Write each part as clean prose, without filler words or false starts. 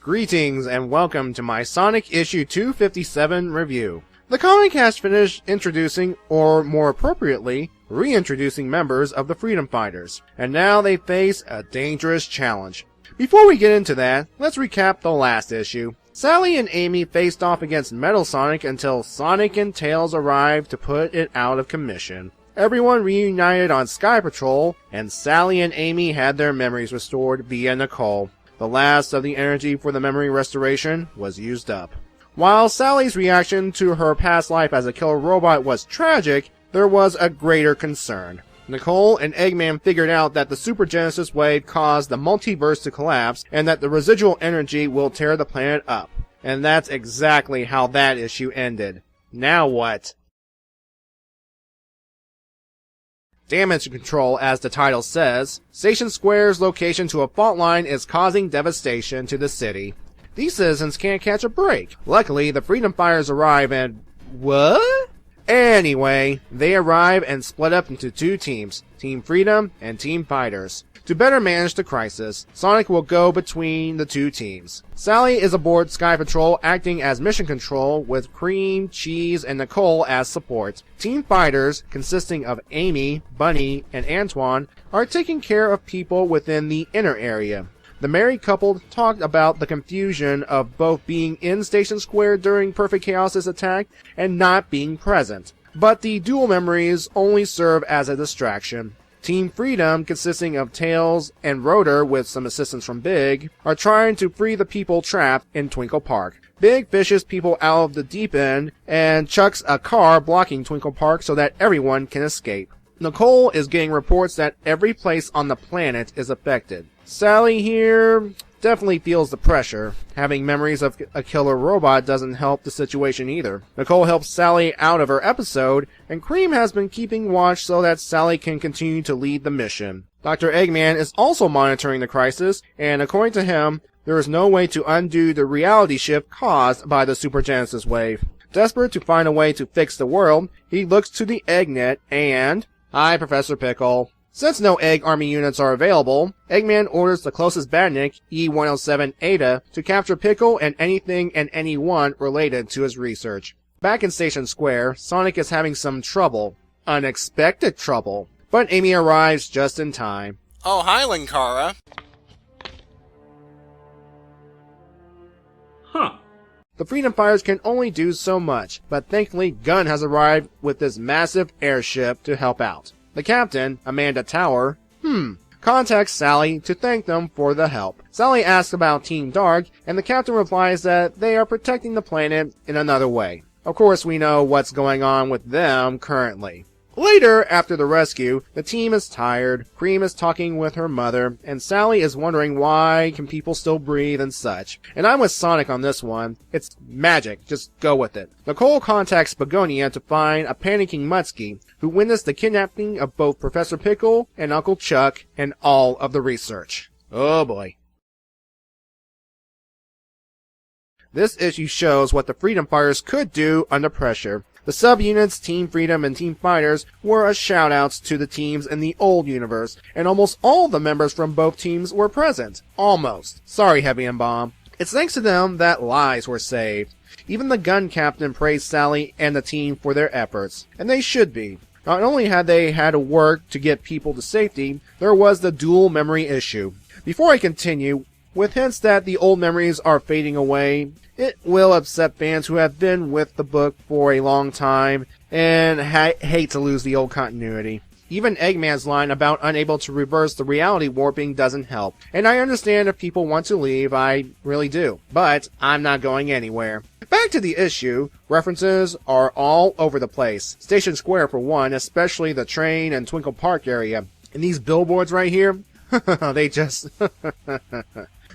Greetings and welcome to my Sonic issue 257 review. The comic has finished introducing, or more appropriately, reintroducing members of the Freedom Fighters, and now they face a dangerous challenge. Before we get into that, let's recap the last issue. Sally and Amy faced off against Metal Sonic until Sonic and Tails arrived to put it out of commission. Everyone reunited on Sky Patrol, and Sally and Amy had their memories restored via Nicole. The last of the energy for the memory restoration was used up. While Sally's reaction to her past life as a killer robot was tragic, there was a greater concern. Nicole and Eggman figured out that the Super Genesis wave caused the multiverse to collapse and that the residual energy will tear the planet up. And that's exactly how that issue ended. Now what? Damage control, as the title says. Station Square's location to a fault line is causing devastation to the city. These citizens can't catch a break. Luckily, the Freedom Fighters arrive and... What? Anyway, they arrive and split up into two teams, Team Freedom and Team Fighters. To better manage the crisis, Sonic will go between the two teams. Sally is aboard Sky Patrol acting as mission control with Cream, Cheese, and Nicole as support. Team Fighters, consisting of Amy, Bunny, and Antoine, are taking care of people within the inner area. The married couple talked about the confusion of both being in Station Square during Perfect Chaos's attack and not being present. But the dual memories only serve as a distraction. Team Freedom, consisting of Tails and Rotor with some assistance from Big, are trying to free the people trapped in Twinkle Park. Big fishes people out of the deep end and chucks a car blocking Twinkle Park so that everyone can escape. Nicole is getting reports that every place on the planet is affected. Sally here definitely feels the pressure. Having memories of a killer robot doesn't help the situation either. Nicole helps Sally out of her episode, and Cream has been keeping watch so that Sally can continue to lead the mission. Dr. Eggman is also monitoring the crisis, and according to him, there is no way to undo the reality shift caused by the Super Genesis wave. Desperate to find a way to fix the world, he looks to the Eggnet and... Hi, Professor Pickle. Since no Egg Army units are available, Eggman orders the closest badnik, E-107 Ada, to capture Pickle and anything and anyone related to his research. Back in Station Square, Sonic is having some trouble. Unexpected trouble. But Amy arrives just in time. Oh, hi, Linkara. Huh. The Freedom Fighters can only do so much, but thankfully Gunn has arrived with this massive airship to help out. The captain, Amanda Tower, contacts Sally to thank them for the help. Sally asks about Team Dark, and the captain replies that they are protecting the planet in another way. Of course, we know what's going on with them currently. Later, after the rescue, the team is tired, Cream is talking with her mother, and Sally is wondering why can people still breathe and such. And I'm with Sonic on this one. It's magic, just go with it. Nicole contacts Begonia to find a panicking Mutsky, who witnessed the kidnapping of both Professor Pickle and Uncle Chuck and all of the research. Oh boy. This issue shows what the Freedom Fighters could do under pressure. The subunits Team Freedom and Team Fighters were a shout-outs to the teams in the old universe, and almost all the members from both teams were present. Almost. Sorry, Heavy and Bomb. It's thanks to them that lives were saved. Even the gun captain praised Sally and the team for their efforts, and they should be. Not only had they had to work to get people to safety, there was the dual memory issue. Before I continue, with hints that the old memories are fading away, it will upset fans who have been with the book for a long time and hate to lose the old continuity. Even Eggman's line about unable to reverse the reality warping doesn't help. And I understand if people want to leave, I really do. But I'm not going anywhere. Back to the issue, references are all over the place. Station Square for one, especially the train and Twinkle Park area. And these billboards right here, they just...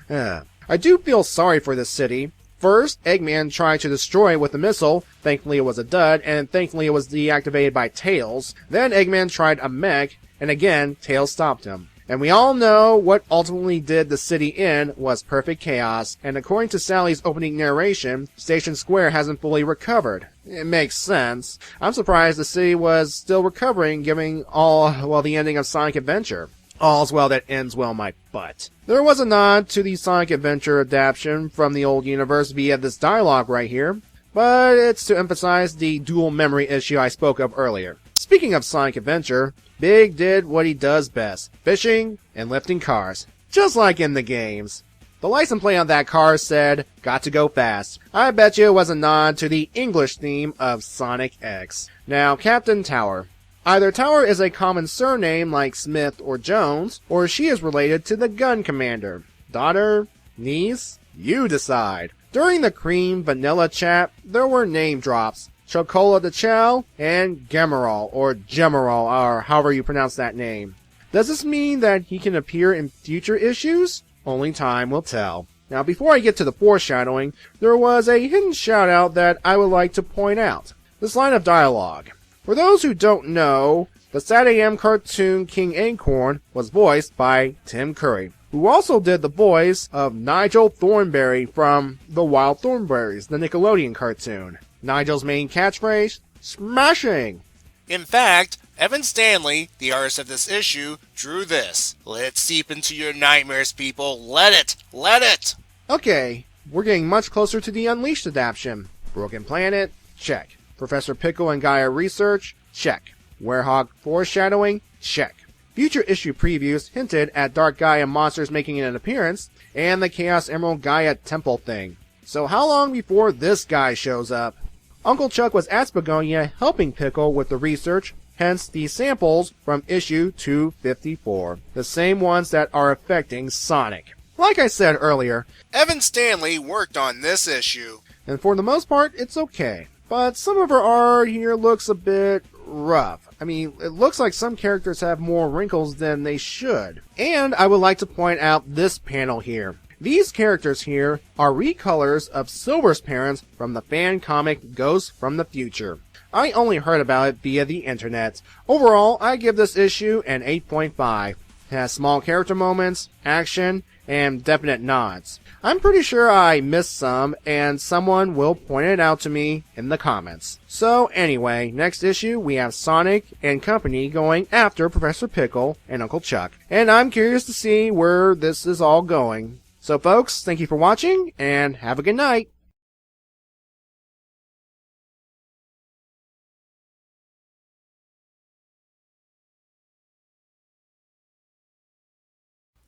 I do feel sorry for this city. First, Eggman tried to destroy it with a missile. Thankfully it was a dud, and thankfully it was deactivated by Tails. Then Eggman tried a mech, and again, Tails stopped him. And we all know what ultimately did the city in was Perfect Chaos, and according to Sally's opening narration, Station Square hasn't fully recovered. It makes sense. I'm surprised the city was still recovering given the ending of Sonic Adventure. All's well that ends well, my butt. There was a nod to the Sonic Adventure adaptation from the old universe via this dialogue right here, but it's to emphasize the dual memory issue I spoke of earlier. Speaking of Sonic Adventure, Big did what he does best, fishing and lifting cars, just like in the games. The license plate on that car said, "Got to go fast." I bet you it was a nod to the English theme of Sonic X. Now, Captain Tower. Either Tower is a common surname like Smith or Jones, or she is related to the gun commander. Daughter? Niece? You decide. During the cream vanilla chat, there were name drops. Chocola de Chow and Gemerol, or Gemerol, or however you pronounce that name. Does this mean that he can appear in future issues? Only time will tell. Now, before I get to the foreshadowing, there was a hidden shout out that I would like to point out. This line of dialogue. For those who don't know, the Saturday AM cartoon King Acorn was voiced by Tim Curry, who also did the voice of Nigel Thornberry from The Wild Thornberrys, the Nickelodeon cartoon. Nigel's main catchphrase? Smashing! In fact, Evan Stanley, the artist of this issue, drew this. Let it seep into your nightmares, people. Let it! Let it! Okay, we're getting much closer to the Unleashed adaptation. Broken Planet? Check. Professor Pickle and Gaia Research? Check. Werehog Foreshadowing? Check. Future issue previews hinted at Dark Gaia monsters making an appearance, and the Chaos Emerald Gaia Temple thing. So how long before this guy shows up? Uncle Chuck was at Spagonia helping Pickle with the research, hence the samples from issue 254, the same ones that are affecting Sonic. Like I said earlier, Evan Stanley worked on this issue. And for the most part, it's okay. But some of her art here looks a bit rough. I mean, it looks like some characters have more wrinkles than they should. And I would like to point out this panel here. These characters here are recolors of Silver's parents from the fan comic Ghosts from the Future. I only heard about it via the internet. Overall, I give this issue an 8.5. It has small character moments, action, and definite nods. I'm pretty sure I missed some, and someone will point it out to me in the comments. So anyway, next issue we have Sonic and company going after Professor Pickle and Uncle Chuck. And I'm curious to see where this is all going. So folks, thank you for watching, and have a good night.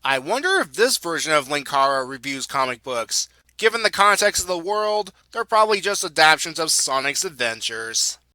I wonder if this version of Linkara reviews comic books. Given the context of the world, they're probably just adaptations of Sonic's adventures.